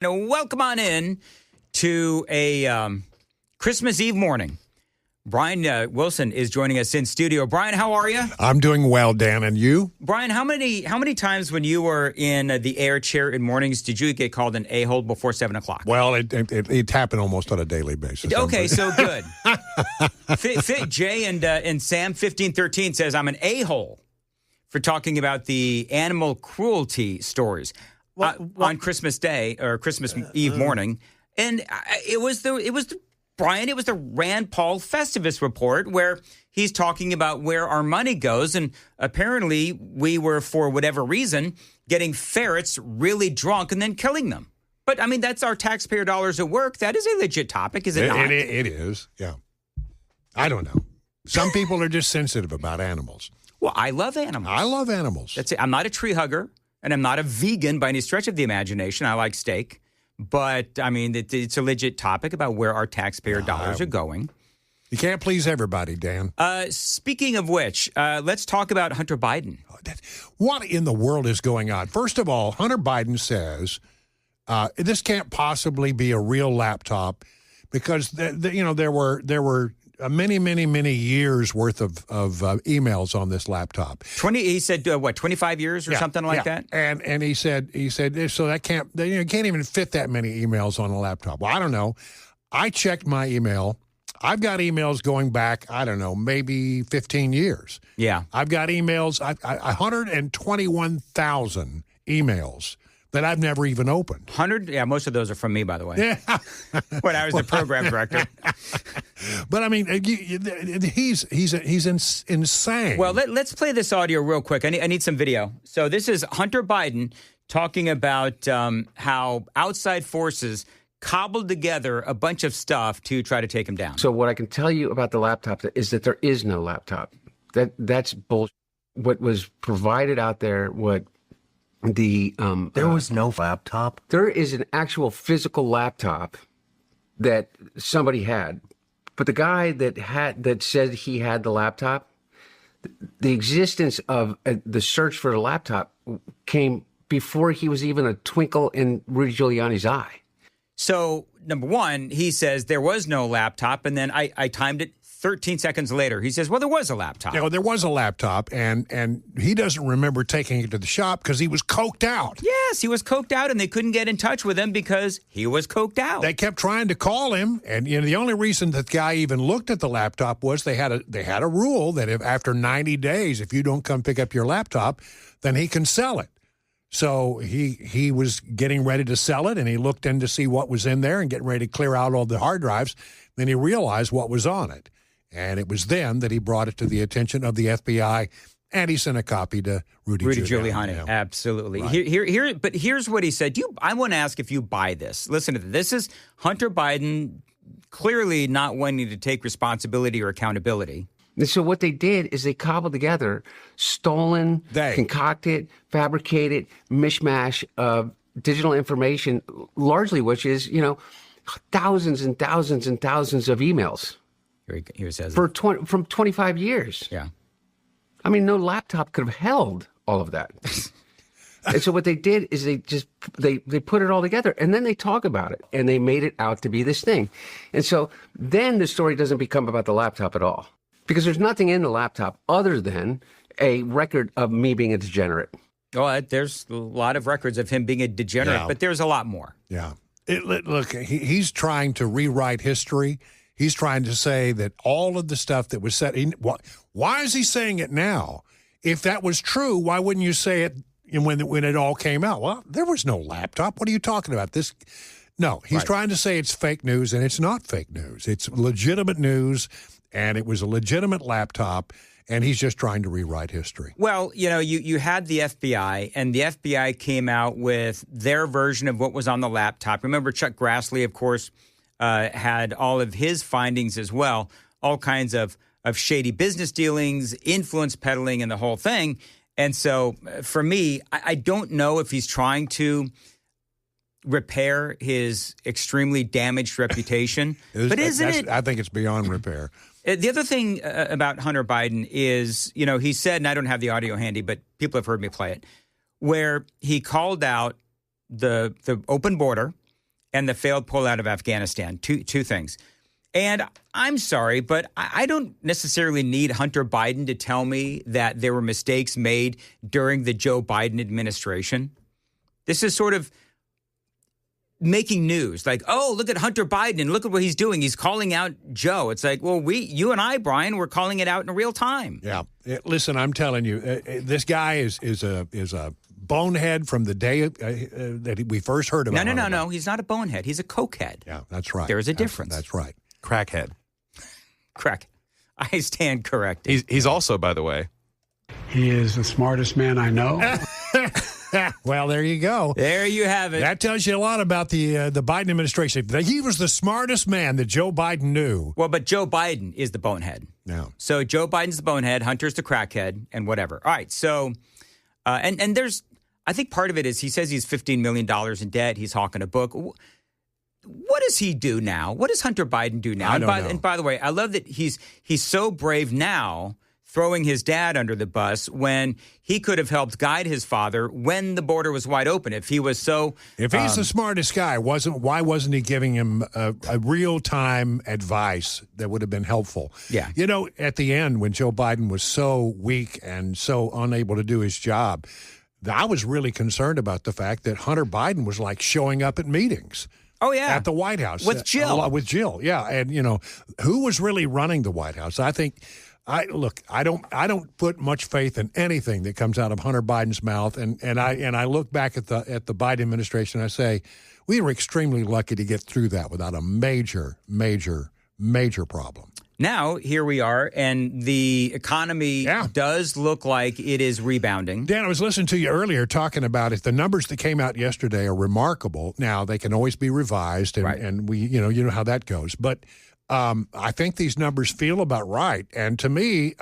Now, welcome on in to a Christmas Eve morning. Brian Wilson is joining us in studio. Brian, how are you? I'm doing well, Dan, and you? Brian, how many times when you were in the air chair in mornings did you get called an a-hole before 7 o'clock? Well, it happened almost on a daily basis. Okay, so good. Fit Jay and Sam 1513 says I'm an a-hole for talking about the animal cruelty stories on Christmas Day or Christmas Eve morning, and it was the Rand Paul Festivus report where he's talking about where our money goes. And apparently we were, for whatever reason, getting ferrets really drunk and then killing them. But, I mean, that's our taxpayer dollars at work. That is a legit topic, is it not? It is, yeah. I don't know. Some people are just sensitive about animals. Well, I love animals. I love animals. That's it. I'm not a tree hugger, and I'm not a vegan by any stretch of the imagination. I like steak. But, I mean, it's a legit topic about where our taxpayer dollars are going. You can't please everybody, Dan. Speaking of which, let's talk about Hunter Biden. What in the world is going on? First of all, Hunter Biden says this can't possibly be a real laptop because, there were many years worth of emails on this laptop. He said, 25 years or something like that? And he said, so that can't even fit that many emails on a laptop. Well, I don't know. I checked my email. I've got emails going back, I don't know, maybe 15 years. Yeah. I've got emails, 121,000 emails that I've never even opened. 100? Yeah, most of those are from me, by the way. Yeah. When I was the program director. But, I mean, he's insane. Well, let's play this audio real quick. I need some video. So this is Hunter Biden talking about how outside forces cobbled together a bunch of stuff to try to take him down. So what I can tell you about the laptop is that there is no laptop. That's bullshit. What was provided out there, there was no laptop. There is an actual physical laptop that somebody had, but the guy that said he had the laptop, the existence of the search for the laptop came before he was even a twinkle in Rudy Giuliani's eye. So, number one, he says there was no laptop, and then I timed it 13 seconds later. He says, well, there was a laptop. Yeah, well, there was a laptop, and he doesn't remember taking it to the shop because he was coked out. Yes, he was coked out, and they couldn't get in touch with him because he was coked out. They kept trying to call him, and the only reason that guy even looked at the laptop was they had a rule that if after 90 days, if you don't come pick up your laptop, then he can sell it. So he was getting ready to sell it, and he looked in to see what was in there and getting ready to clear out all the hard drives. Then he realized what was on it. And it was then that he brought it to the attention of the FBI, and he sent a copy to Rudy Giuliani. Yeah. Absolutely. Right. But here's what he said. I want to ask if you buy this. Listen to this. This is Hunter Biden clearly not wanting to take responsibility or accountability. And so what they did is they cobbled together stolen, concocted, fabricated mishmash of digital information, largely which is, thousands and thousands and thousands of emails. Here it says from 25 years. Yeah. I mean, no laptop could have held all of that. And so what they did is they put it all together, and then they talk about it, and they made it out to be this thing. And so then the story doesn't become about the laptop at all, because there's nothing in the laptop other than a record of me being a degenerate. Oh, there's a lot of records of him being a degenerate, but there's a lot more. Yeah. Look, he's trying to rewrite history. He's trying to say that all of the stuff that was said, why is he saying it now? If that was true, why wouldn't you say it when it all came out? Well, there was no laptop. What are you talking about? No, he's trying to say it's fake news, and it's not fake news. It's legitimate news, and it was a legitimate laptop, and he's just trying to rewrite history. Well, you had the FBI, and the FBI came out with their version of what was on the laptop. Remember, Chuck Grassley, of course, had all of his findings as well, all kinds of shady business dealings, influence peddling, and the whole thing. And so for me, I don't know if he's trying to repair his extremely damaged reputation. But isn't it? I think it's beyond repair. The other thing about Hunter Biden is, he said, and I don't have the audio handy, but people have heard me play it, where he called out the open border and the failed pullout of Afghanistan. Two things. And I'm sorry, but I don't necessarily need Hunter Biden to tell me that there were mistakes made during the Joe Biden administration. This is sort of making news. Like, oh, look at Hunter Biden and look at what he's doing. He's calling out Joe. It's like, well, you and I, Brian, we're calling it out in real time. Yeah. Listen, I'm telling you, this guy is a bonehead from the day that we first heard about him. No. He's not a bonehead. He's a cokehead. Yeah, that's right. There's a difference. That's right. Crackhead. Crack. I stand corrected. He's also, by the way. He is the smartest man I know. Well, there you go. There you have it. That tells you a lot about the Biden administration. He was the smartest man that Joe Biden knew. Well, but Joe Biden is the bonehead. No. So Joe Biden's the bonehead, Hunter's the crackhead, and whatever. All right. So, and there's, I think part of it is he says he's $15 million in debt. He's hawking a book. What does he do now? What does Hunter Biden do now? I don't know. And by the way, I love that he's so brave now, throwing his dad under the bus when he could have helped guide his father when the border was wide open. If he was so... If he's the smartest guy, why wasn't he giving him a real-time advice that would have been helpful? Yeah. You know, at the end, when Joe Biden was so weak and so unable to do his job, I was really concerned about the fact that Hunter Biden was like showing up at meetings. Oh, yeah. At the White House. With Jill. With Jill, yeah. And, you know, who was really running the White House? I think... I don't put much faith in anything that comes out of Hunter Biden's mouth, and I look back at the Biden administration. And I say we were extremely lucky to get through that without a major problem. Now here we are, and the economy does look like it is rebounding. Dan, I was listening to you earlier talking about it. The numbers that came out yesterday are remarkable. Now they can always be revised, and we you know how that goes, but. I think these numbers feel about right. And to me,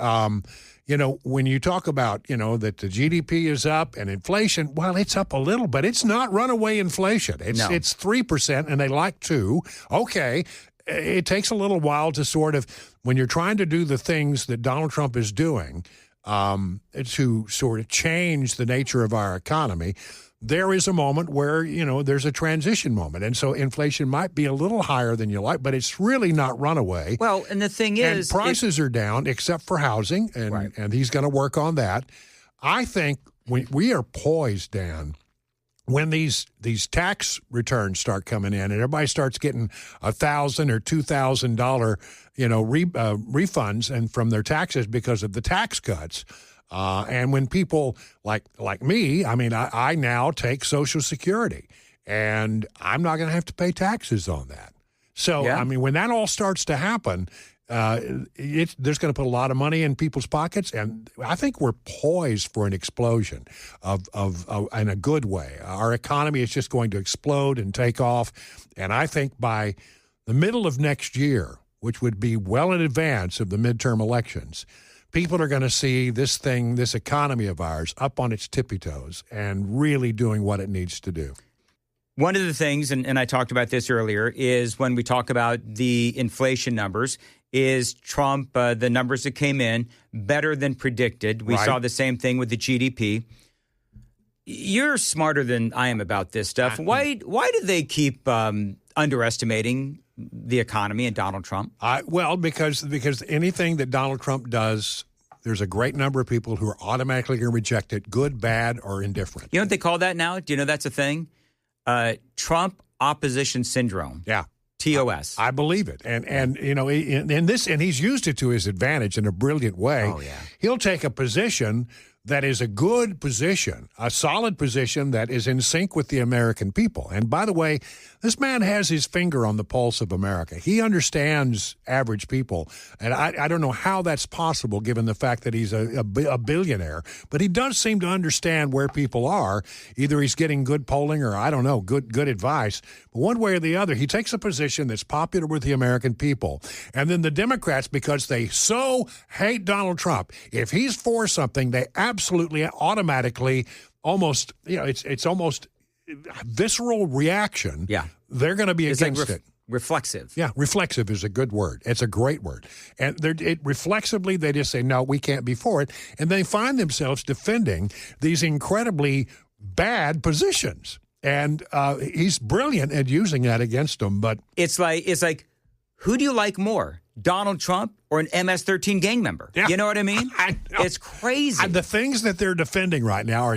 you know, when you talk about, you know, that the GDP is up and inflation, well, it's up a little, but it's not runaway inflation. It's 3%, and they like 2%. Okay, it takes a little while to sort of, when you're trying to do the things that Donald Trump is doing to sort of change the nature of our economy, there is a moment where, you know, there's a transition moment. And so inflation might be a little higher than you like, but it's really not runaway. Well, and the thing is... And prices are down except for housing, and he's going to work on that. I think we are poised, Dan, when these tax returns start coming in and everybody starts getting $1,000 or $2,000, you know, refunds and from their taxes because of the tax cuts. And when people like me, I mean, I now take Social Security, and I'm not going to have to pay taxes on that. So, I mean, when that all starts to happen, there's going to put a lot of money in people's pockets, and I think we're poised for an explosion of in a good way. Our economy is just going to explode and take off, and I think by the middle of next year, which would be well in advance of the midterm elections, people are going to see this economy of ours up on its tippy toes and really doing what it needs to do. One of the things, and I talked about this earlier, is when we talk about the inflation numbers, is Trump, the numbers that came in, better than predicted. We saw the same thing with the GDP. You're smarter than I am about this stuff. Why do they keep underestimating the economy and Donald Trump? Well, because anything that Donald Trump does, there's a great number of people who are automatically going to reject it, good, bad, or indifferent. You know what they call that now? Do you know that's a thing? Trump opposition syndrome. Yeah. TOS. I believe it. And you know, in this, and he's used it to his advantage in a brilliant way. Oh, yeah. He'll take a position that is a good position, a solid position that is in sync with the American people. And by the way, this man has his finger on the pulse of America. He understands average people. And I don't know how that's possible given the fact that he's a billionaire. But he does seem to understand where people are. Either he's getting good polling or, I don't know, good advice. But one way or the other, he takes a position that's popular with the American people. And then the Democrats, because they so hate Donald Trump, if he's for something, they absolutely automatically almost, you know, it's almost visceral reaction. Yeah. They're going to be against it. Reflexive. Yeah, reflexive is a good word. It's a great word. And reflexively, they just say, no, we can't be for it. And they find themselves defending these incredibly bad positions. And he's brilliant at using that against them. But it's like, who do you like more, Donald Trump or an MS-13 gang member? Yeah. You know what I mean? I know. It's crazy. The things that they're defending right now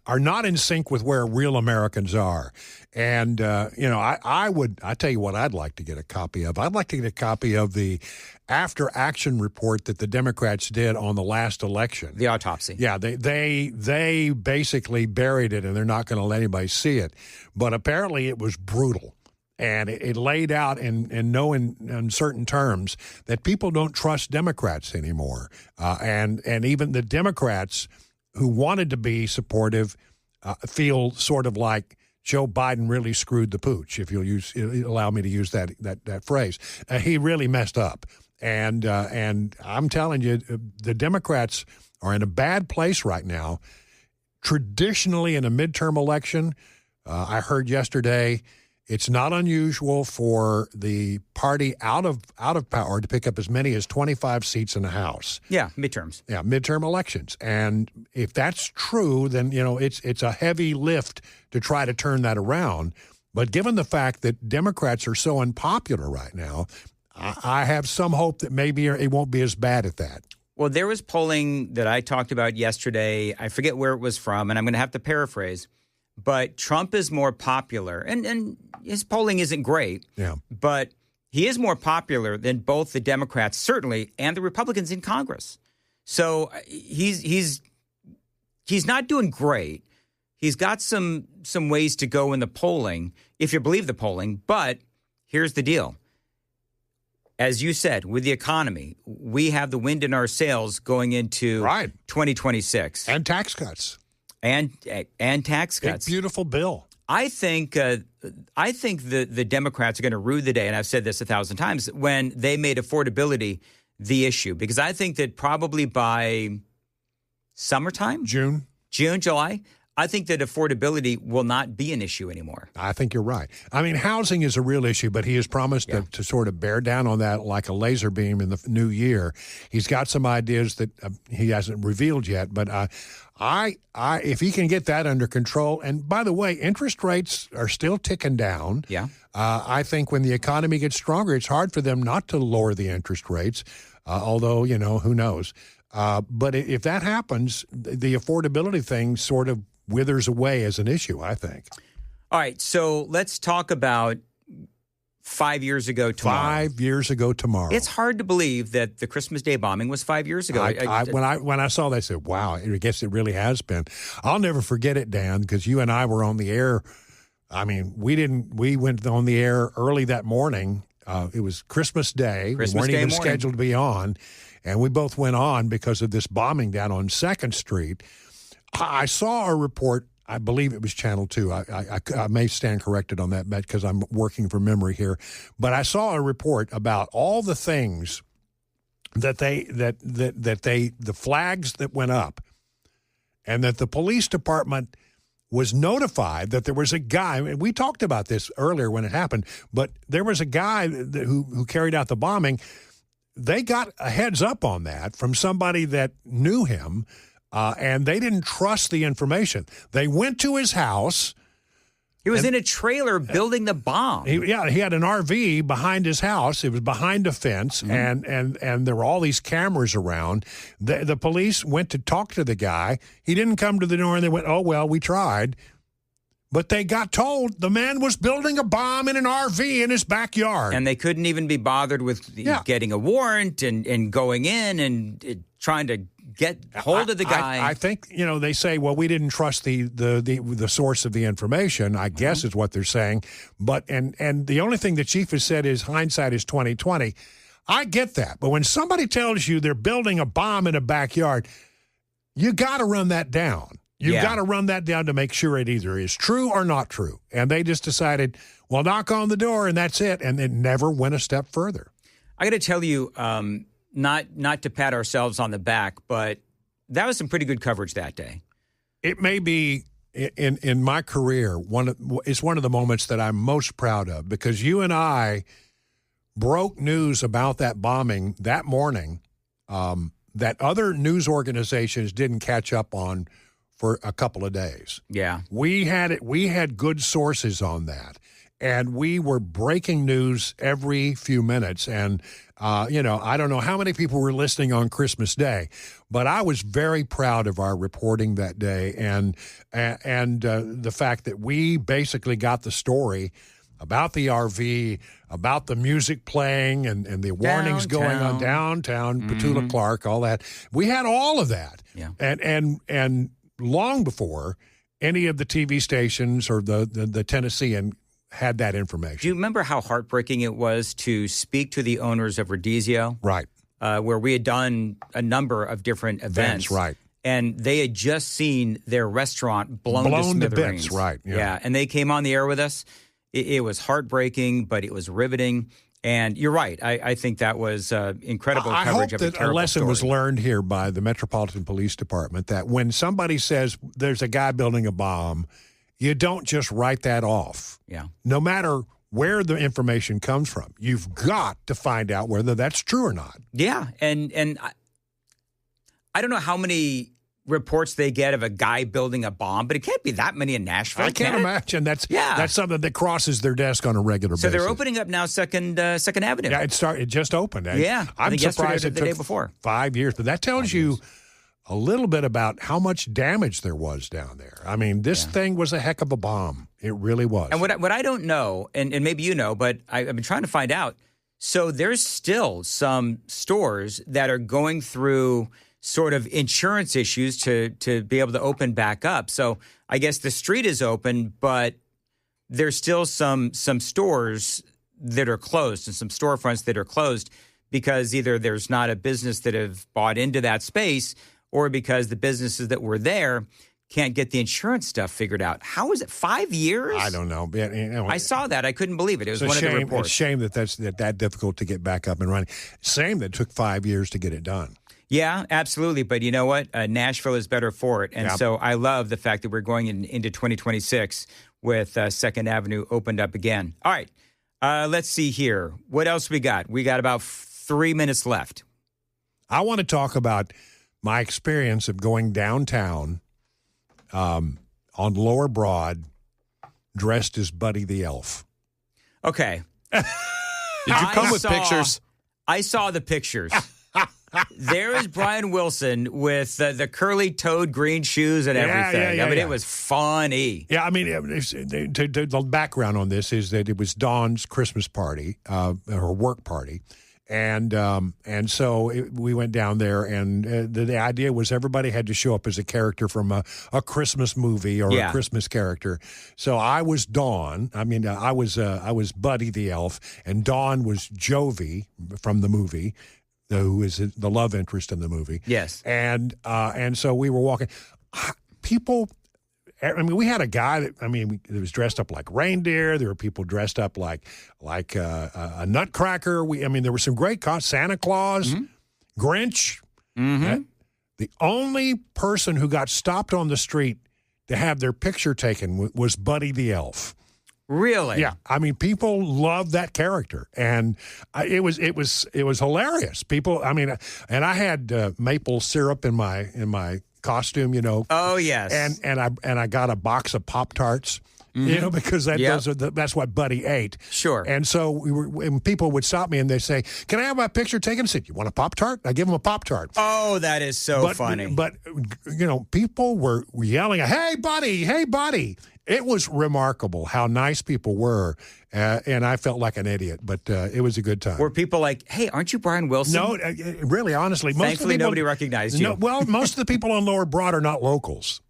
are not in sync with where real Americans are. And, I tell you what I'd like to get a copy of. I'd like to get a copy of the after-action report that the Democrats did on the last election. The autopsy. Yeah, they basically buried it, and they're not going to let anybody see it. But apparently it was brutal. And it laid out in no uncertain terms that people don't trust Democrats anymore. And even the Democrats who wanted to be supportive feel sort of like Joe Biden really screwed the pooch, if you'll allow me to use that phrase. He really messed up. And I'm telling you, the Democrats are in a bad place right now. Traditionally, in a midterm election, I heard yesterday, it's not unusual for the party out of power to pick up as many as 25 seats in the House. Yeah, midterms. Yeah, midterm elections. And if that's true, then it's a heavy lift to try to turn that around. But given the fact that Democrats are so unpopular right now, I have some hope that maybe it won't be as bad at that. Well, there was polling that I talked about yesterday. I forget where it was from, and I'm going to have to paraphrase. But Trump is more popular, and his polling isn't great. Yeah. But he is more popular than both the Democrats, certainly, and the Republicans in Congress. So he's not doing great. He's got some ways to go in the polling, if you believe the polling. But here's the deal. As you said, with the economy, we have the wind in our sails going into 2026. And tax cuts. And tax cuts. Big, beautiful bill. I think the Democrats are going to rue the day, and I've said this 1,000 times, when they made affordability the issue. Because I think that probably by summertime, June, July, I think that affordability will not be an issue anymore. I think you're right. I mean, housing is a real issue, but he has promised to sort of bear down on that like a laser beam in the new year. He's got some ideas that he hasn't revealed yet, but if he can get that under control, and by the way, interest rates are still ticking down. Yeah. I think when the economy gets stronger, it's hard for them not to lower the interest rates, although, who knows. But if that happens, the affordability thing sort of withers away as an issue, I think. All right, so let's talk about 5 years ago tomorrow. 5 years ago tomorrow. It's hard to believe that the Christmas Day bombing was 5 years ago. When I saw that, I said, wow, I guess it really has been. I'll never forget it, Dan, because you and I were on the air. I mean, we went on the air early that morning. It was Christmas Day. We weren't even scheduled to be on. And we both went on because of this bombing down on 2nd Street. I saw a report, I believe it was Channel 2. I may stand corrected on that because I'm working from memory here. But I saw a report about all the things that the flags that went up, and that the police department was notified that there was a guy, and we talked about this earlier when it happened, but there was a guy who carried out the bombing. They got a heads up on that from somebody that knew him, and they didn't trust the information. They went to his house. He was in a trailer building the bomb. He had an RV behind his house. It was behind a fence, and there were all these cameras around. The police went to talk to the guy. He didn't come to the door, and they went, oh, well, we tried. But they got told the man was building a bomb in an RV in his backyard. And they couldn't even be bothered with getting a warrant and going in and trying to get hold of the guy. I think, they say, well, we didn't trust the source of the information, I guess is what they're saying. But and the only thing the chief has said is hindsight is 20/20. I get that. But when somebody tells you they're building a bomb in a backyard, you got to run that down. You've got to run that down to make sure it either is true or not true. And they just decided, well, knock on the door and that's it. And it never went a step further. I got to tell you, not to pat ourselves on the back, but that was some pretty good coverage that day. It may be, in my career, it's one of the moments that I'm most proud of, because you and I broke news about that bombing that morning that other news organizations didn't catch up on for a couple of days. Yeah. We had good sources on that. And we were breaking news every few minutes. And, I don't know how many people were listening on Christmas Day, but I was very proud of our reporting that day and the fact that we basically got the story about the RV, about the music playing and the warnings going on downtown, Petula Clark, all that. We had all of that. Yeah. And long before any of the TV stations or the Tennessean had that information. Do you remember how heartbreaking it was to speak to the owners of Rodizio? Right. Where we had done a number of different events. Right. And they had just seen their restaurant blown to smithereens. bits, right. Yeah. And they came on the air with us. It was heartbreaking, but it was riveting. And you're right. I think that was incredible coverage of a terrible story. I hope that a lesson was learned here by the Metropolitan Police Department that when somebody says there's a guy building a bomb, you don't just write that off. Yeah. No matter where the information comes from, you've got to find out whether that's true or not. Yeah. And I don't know how many reports they get of a guy building a bomb, but it can't be that many in Nashville. I can't imagine. That's something that crosses their desk on a regular basis. So they're opening up now Second Avenue. Yeah, it just opened. I'm surprised it took the day before. 5 years, but that tells you a little bit about how much damage there was down there. I mean, this thing was a heck of a bomb. It really was. And what I don't know, and maybe you know, but I've been trying to find out. So there's still some stores that are going through sort of insurance issues to be able to open back up. So I guess the street is open, but there's still some stores that are closed and some storefronts that are closed because either there's not a business that have bought into that space or because the businesses that were there can't get the insurance stuff figured out. How is it? 5 years? I don't know. I saw that. I couldn't believe it. It was one of the reports. It's a shame that's that difficult to get back up and running. Shame that it took 5 years to get it done. Yeah, absolutely. But you know what? Nashville is better for it. And so I love the fact that we're going into 2026 with Second Avenue opened up again. All right. Let's see here. What else we got? We got about 3 minutes left. I want to talk about my experience of going downtown on Lower Broad dressed as Buddy the Elf. Okay. Did you come with pictures? I saw the pictures. There is Brian Wilson with the curly-toed green shoes and everything. It was funny. Yeah, I mean, the background on this is that it was Dawn's Christmas party, her work party. And so we went down there, and the idea was everybody had to show up as a character from a Christmas movie or a Christmas character. So I was Dawn. I mean, I was Buddy the Elf, and Dawn was Jovi from the movie, who is the love interest in the movie. Yes. And so we were walking. People. I mean, we had a guy that was dressed up like reindeer. There were people dressed up like a nutcracker. There were some great Santa Claus, Grinch. Mm-hmm. The only person who got stopped on the street to have their picture taken was Buddy the Elf. Really? Yeah. I mean, people loved that character, and it was hilarious. People. I mean, and I had maple syrup in my costume, Oh yes, and I got a box of Pop-Tarts, because that's what Buddy ate. Sure. And so when people would stop me and they say, "Can I have my picture taken?" I said, "You want a Pop-Tart?" I give them a Pop-Tart. Oh, that is so funny. But people were yelling, "Hey, Buddy! Hey, Buddy!" It was remarkable how nice people were, and I felt like an idiot, but it was a good time. Were people like, "Hey, aren't you Brian Wilson?" No, really, honestly. Thankfully, nobody recognized you. Well, most of the people on Lower Broad are not locals.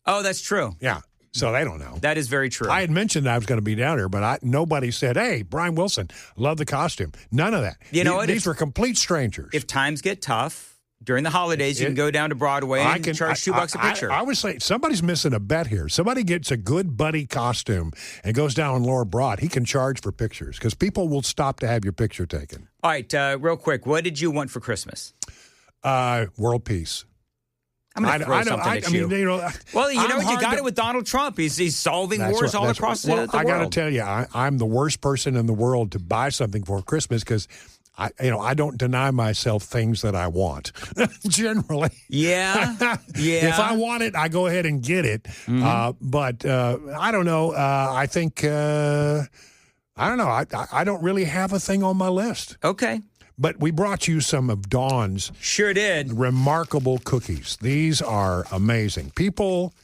Oh, that's true. Yeah, so they don't know. That is very true. I had mentioned I was going to be down here, but nobody said, "Hey, Brian Wilson, love the costume." None of that. You know what? These were complete strangers. If times get tough during the holidays, you can go down to Broadway and charge $2 a picture. I would say somebody's missing a bet here. Somebody gets a good Buddy costume and goes down on Lower Broad. He can charge for pictures because people will stop to have your picture taken. All right, real quick, what did you want for Christmas? World peace. I'm going to throw something at you. Well, you got it with Donald Trump. He's solving wars all across the world. I got to tell you, I'm the worst person in the world to buy something for Christmas because I don't deny myself things that I want generally. Yeah. Yeah. If I want it, I go ahead and get it. But I don't know. I think, I don't know. I don't really have a thing on my list. Okay. But we brought you some of Dawn's Sure did. remarkable cookies. These are amazing. People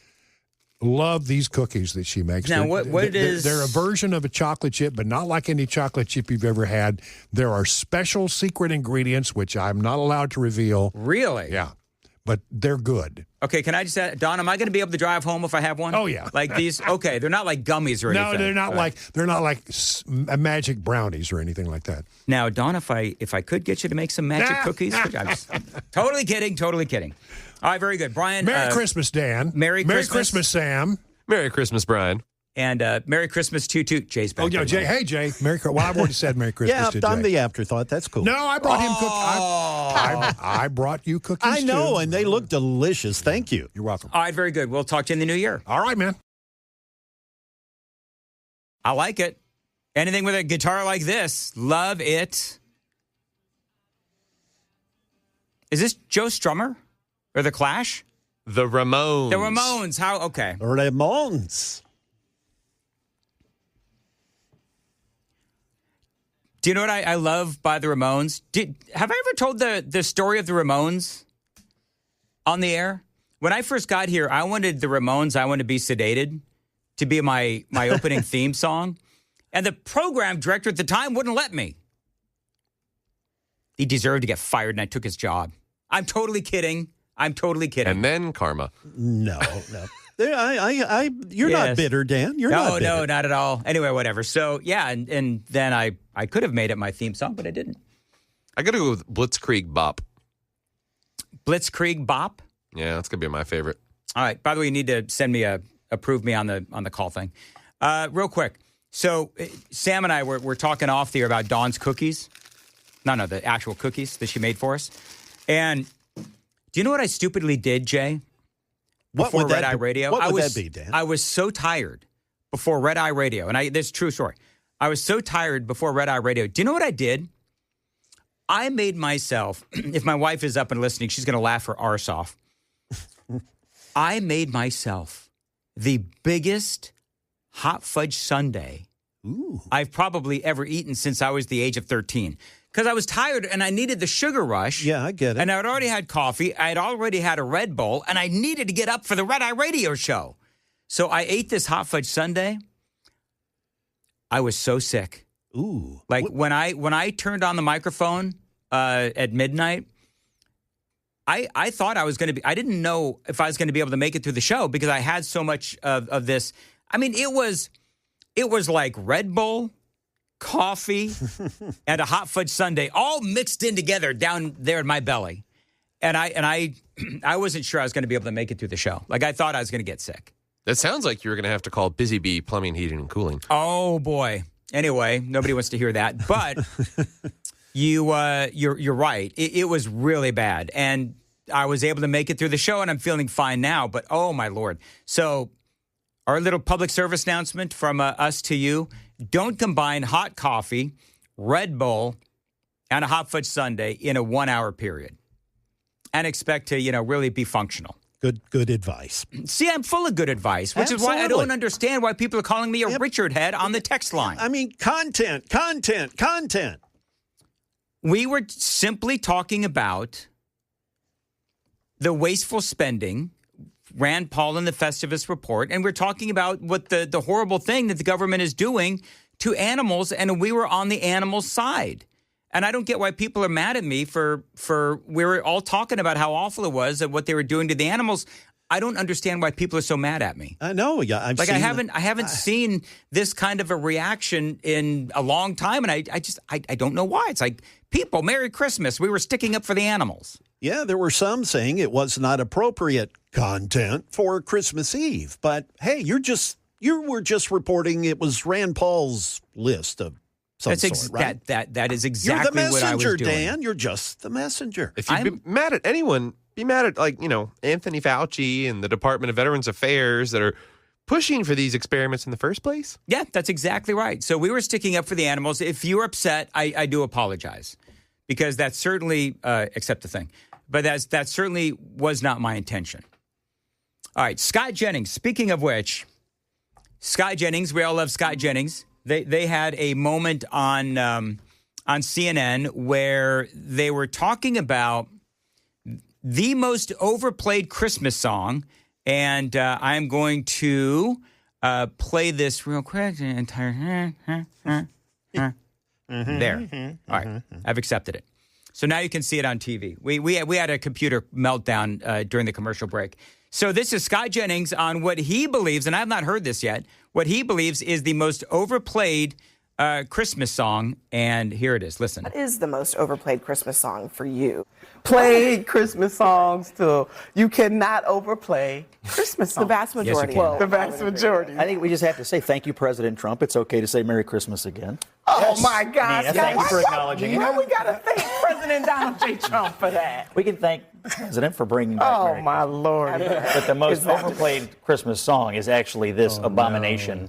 love these cookies that she makes. Now, what it is... They're a version of a chocolate chip, but not like any chocolate chip you've ever had. There are special secret ingredients, which I'm not allowed to reveal. Really? Yeah, but they're good. Okay, can I just add, Don, am I going to be able to drive home if I have one? Oh, yeah. Like these? Okay, they're not like gummies or anything. No, they're not like magic brownies or anything like that. Now, Don, if I could get you to make some magic cookies, I'm just, totally kidding. All right, very good, Brian. Merry Christmas, Dan. Merry Christmas, Sam. Merry Christmas, Brian. And Merry Christmas to Jay's back. Oh, yeah, Jay. Hey, Jay. Well, I've already said Merry Christmas to Jay. I'm the afterthought. That's cool. No, I brought him cookies. I brought you cookies, I know, too. and they look delicious. Thank you. You're welcome. All right, very good. We'll talk to you in the new year. All right, man. I like it. Anything with a guitar like this, love it. Is this Joe Strummer or The Clash? The Ramones. The Ramones. How? Okay. Ramones. Do you know what I love by the Ramones? Have I ever told the story of the Ramones on the air? When I first got here, I wanted the Ramones, I Want to Be Sedated, to be my opening theme song. And the program director at the time wouldn't let me. He deserved to get fired, and I took his job. I'm totally kidding. And then karma. No. You're not bitter, Dan. You're not bitter. No, not at all. Anyway, whatever. So, yeah, and then I could have made it my theme song, but I didn't. I got to go with Blitzkrieg Bop. Blitzkrieg Bop? Yeah, that's going to be my favorite. All right. By the way, you need to send me approve me on the call thing. Real quick. So, Sam and I were talking off the air about Dawn's cookies. No, the actual cookies that she made for us. And do you know what I stupidly did, Jay? Before Red Eye Radio. What would that be, Dan? I was so tired before Red Eye Radio. And this is a true story. I was so tired before Red Eye Radio. Do you know what I did? I made myself, if my wife is up and listening, she's going to laugh her arse off. I made myself the biggest hot fudge sundae I've probably ever eaten since I was the age of 13. Because I was tired and I needed the sugar rush. Yeah, I get it. And I'd already had coffee. I'd already had a Red Bull. And I needed to get up for the Red Eye Radio show. So I ate this hot fudge sundae. I was so sick. Ooh. Like when I turned on the microphone at midnight, I thought I was going to be, I didn't know if I was going to be able to make it through the show because I had so much of this. I mean, it was like Red Bull, coffee, and a hot fudge sundae all mixed in together down there in my belly. And I wasn't sure I was going to be able to make it through the show. Like I thought I was going to get sick. That sounds like you were going to have to call Busy Bee Plumbing, Heating, and Cooling. Oh boy. Anyway, nobody wants to hear that. But you're right. It was really bad, and I was able to make it through the show, and I'm feeling fine now. But oh my Lord! So our little public service announcement from us to you: don't combine hot coffee, Red Bull, and a hot fudge sundae in a 1 hour period, and expect to really be functional. Good advice. See, I'm full of good advice, which is why I don't understand why people are calling me a Richard head on the text line. I mean, content. We were simply talking about the wasteful spending, Rand Paul and the Festivus report, and we're talking about what the horrible thing that the government is doing to animals, and we were on the animal side. And I don't get why people are mad at me for we were all talking about how awful it was and what they were doing to the animals. I don't understand why people are so mad at me. I know. Yeah, I haven't seen this kind of a reaction in a long time, and I don't know why. It's like, people, Merry Christmas. We were sticking up for the animals. Yeah, there were some saying it was not appropriate content for Christmas Eve. But hey, you were just reporting it was Rand Paul's list of some sort, right? That is exactly what I was doing. You're the messenger, Dan. You're just the messenger. If you'd be mad at anyone, be mad at Anthony Fauci and the Department of Veterans Affairs that are pushing for these experiments in the first place. Yeah, that's exactly right. So we were sticking up for the animals. If you're upset, I do apologize. because that certainly, except the thing, but that certainly was not my intention. All right, Scott Jennings. Speaking of which, Scott Jennings, we all love Scott Jennings. They had a moment on CNN where they were talking about the most overplayed Christmas song, and I'm going to play this real quick. There. All right, I've accepted it. So now you can see it on TV. We had a computer meltdown during the commercial break. So this is Scott Jennings on what he believes, and I have not heard this yet, what he believes is the most overplayed Christmas song, and here it is. Listen. What is the most overplayed Christmas song for you? Played Christmas songs till you cannot overplay Christmas songs. The vast majority. Yes, The vast majority. I think we just have to say thank you, President Trump. It's okay to say Merry Christmas again. Oh my gosh. Nina, thank you for acknowledging it. Why we gotta thank President Donald J. Trump for that? We can thank the President for bringing back Oh Merry my Lord. But the most overplayed Christmas song is actually this abomination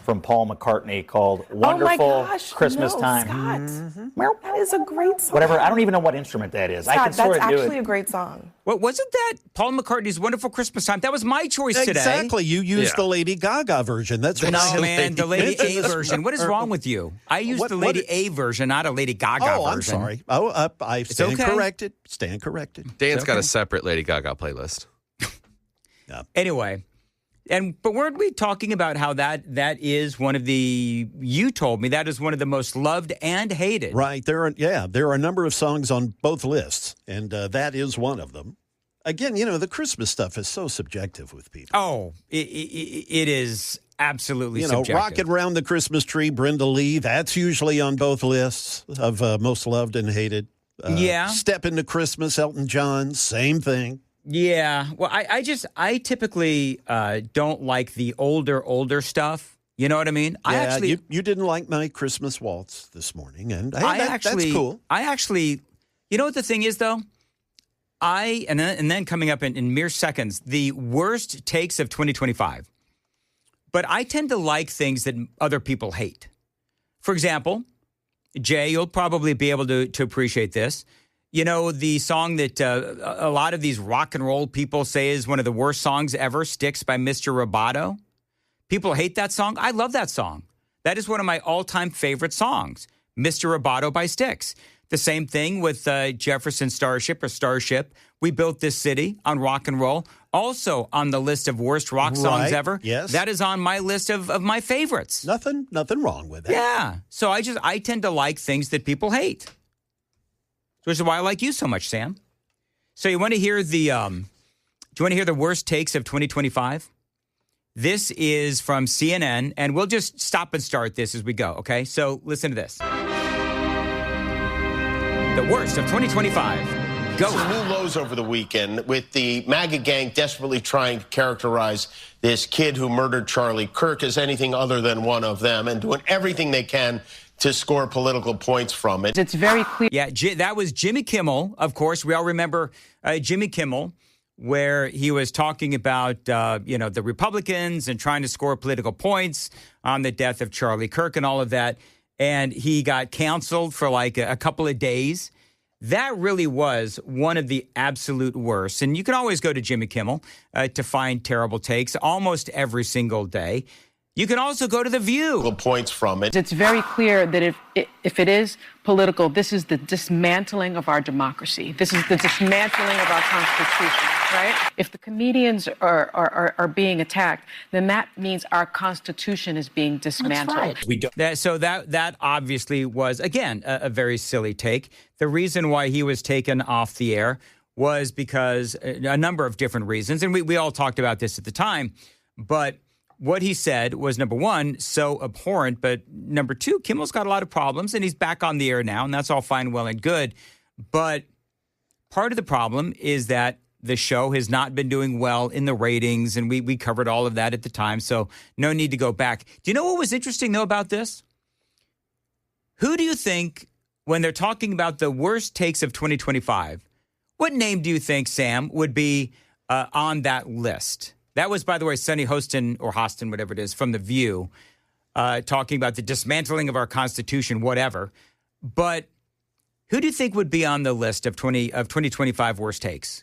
from Paul McCartney called Wonderful Oh my gosh, Christmas no, Time. Scott. That is a great song. Whatever. I don't even know what instrument that is. I Scott, can sort that's of do actually it. a great song. What wasn't that Paul McCartney's Wonderful Christmas Time? That was my choice today. Exactly. You used the Lady Gaga version. That's what No, I man, the Lady A version. What is wrong with you? I used the Lady A version, not a Lady Gaga version. Oh, I'm sorry. Oh, I stand okay. corrected. Stand corrected. Dan's got a separate Lady Gaga playlist. Anyway, but weren't we talking about how that is one of the, you told me, that is one of the most loved and hated. Right. There are a number of songs on both lists, and that is one of them. Again, the Christmas stuff is so subjective with people. Oh, it is absolutely subjective. Rockin' Around the Christmas Tree, Brenda Lee, that's usually on both lists of most loved and hated. Step Into Christmas, Elton John, same thing. Yeah. Well, I typically don't like the older stuff. You know what I mean? Yeah, you didn't like my Christmas waltz this morning, and hey, that's cool. You know what the thing is, though? And then coming up in mere seconds, the worst takes of 2025. But I tend to like things that other people hate. For example, Jay, you'll probably be able to appreciate this. You know, the song that a lot of these rock and roll people say is one of the worst songs ever, Styx by Mr. Roboto. People hate that song. I love that song. That is one of my all-time favorite songs, Mr. Roboto by Styx. The same thing with Jefferson Starship. We Built This City on rock and roll. Also on the list of worst rock songs ever. Yes. That is on my list of my favorites. Nothing wrong with that. Yeah. So I tend to like things that people hate. Which is why I like you so much, Sam. So you want to hear do you want to hear the worst takes of 2025? This is from CNN, and we'll just stop and start this as we go, okay? So listen to this. The worst of 2025. Go. Some new lows over the weekend with the MAGA gang desperately trying to characterize this kid who murdered Charlie Kirk as anything other than one of them and doing everything they can to score political points from it. It's very clear. Yeah, that was Jimmy Kimmel, of course. We all remember Jimmy Kimmel, where he was talking about, the Republicans and trying to score political points on the death of Charlie Kirk and all of that. And he got canceled for like a couple of days. That really was one of the absolute worst. And you can always go to Jimmy Kimmel to find terrible takes almost every single day. You can also go to The View. Points from it. It's very clear that if it is political, this is the dismantling of our democracy. This is the dismantling of our Constitution, right? If the comedians are being attacked, then that means our Constitution is being dismantled. That's right. So that obviously was, again, a very silly take. The reason why he was taken off the air was because a number of different reasons, and we all talked about this at the time, but what he said was, number one, so abhorrent, but number two, Kimmel's got a lot of problems, and he's back on the air now, and that's all fine, well, and good. But part of the problem is that the show has not been doing well in the ratings, and we covered all of that at the time, so no need to go back. Do you know what was interesting, though, about this? Who do you think, when they're talking about the worst takes of 2025, what name do you think, Sam, would be on that list? That was, by the way, Sonny Hostin, whatever it is, from The View, talking about the dismantling of our Constitution, whatever. But Who do you think would be on the list of 2025 worst takes?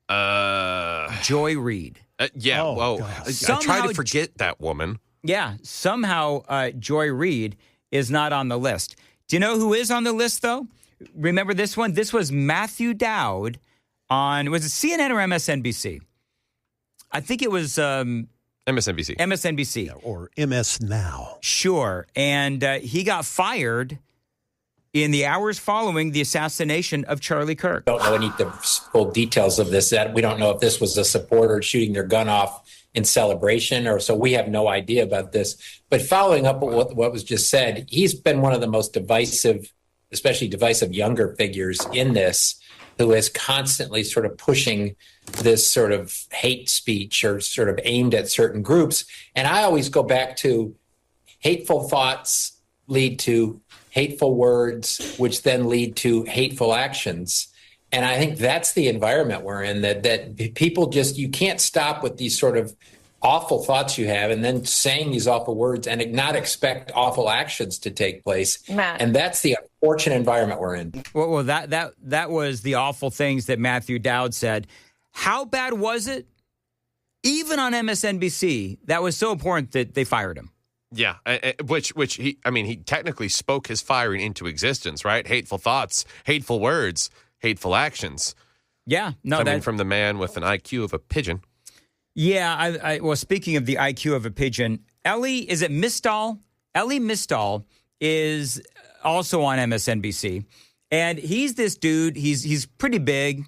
Joy Reid. Yeah. Oh, I try to forget that woman. Yeah. Somehow Joy Reid is not on the list. Do you know who is on the list, though? Remember this one? This was Matthew Dowd on, was it CNN or MSNBC? I think it was MSNBC. MSNBC. Yeah, or MS Now. Sure. And he got fired in the hours following the assassination of Charlie Kirk. Don't know any of the full details of this. That we don't know if this was a supporter shooting their gun off in celebration, or so we have no idea about this. But following up on what was just said, he's been one of the most divisive, especially divisive younger figures in this, who is constantly sort of pushing this sort of hate speech or sort of aimed at certain groups. And I always go back to hateful thoughts lead to hateful words, which then lead to hateful actions. And I think that's the environment we're in, that people just, you can't stop with these sort of awful thoughts you have and then saying these awful words and not expect awful actions to take place. Matt. And that's the unfortunate environment we're in. Well, that was the awful things that Matthew Dowd said. How bad was it? Even on MSNBC, that was so important that they fired him. Yeah, which he technically spoke his firing into existence, right? Hateful thoughts, hateful words, hateful actions. Yeah, no, coming from the man with an IQ of a pigeon. Yeah, well, speaking of the IQ of a pigeon, Ellie Mistal? Ellie Mistal is also on MSNBC, and he's this dude. He's pretty big, and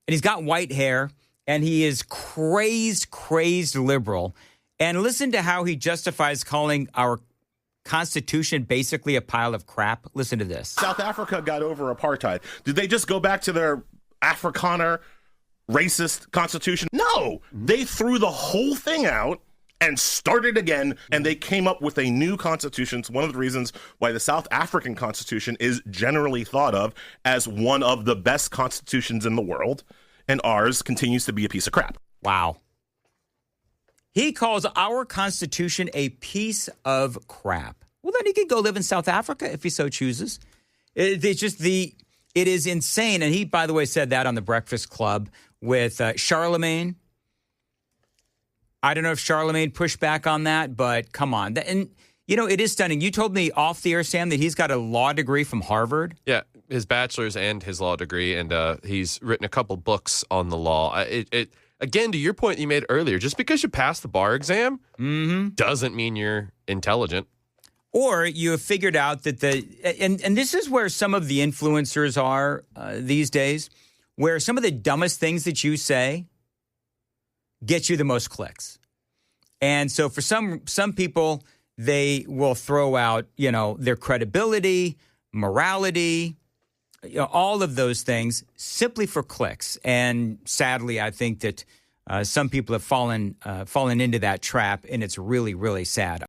he's got white hair, and he is crazed liberal. And listen to how he justifies calling our Constitution basically a pile of crap. Listen to this. South Africa got over apartheid. Did they just go back to their Afrikaner racist constitution? No, they threw the whole thing out and started again, and they came up with a new constitution. It's one of the reasons why the South African constitution is generally thought of as one of the best constitutions in the world, and ours continues to be a piece of crap. Wow. He calls our Constitution a piece of crap. Well, then he can go live in South Africa if he so chooses. It is insane. And he, by the way, said that on the Breakfast Club with Charlemagne. I don't know if Charlemagne pushed back on that, but come on. And, it is stunning. You told me off the air, Sam, that he's got a law degree from Harvard. Yeah, his bachelor's and his law degree, and he's written a couple books on the law. Again, to your point you made earlier, just because you pass the bar exam doesn't mean you're intelligent. Or you have figured out that and this is where some of the influencers are these days, where some of the dumbest things that you say get you the most clicks. And so for some people, they will throw out, their credibility, morality, all of those things simply for clicks. And sadly, I think that some people have fallen into that trap, and it's really, really sad.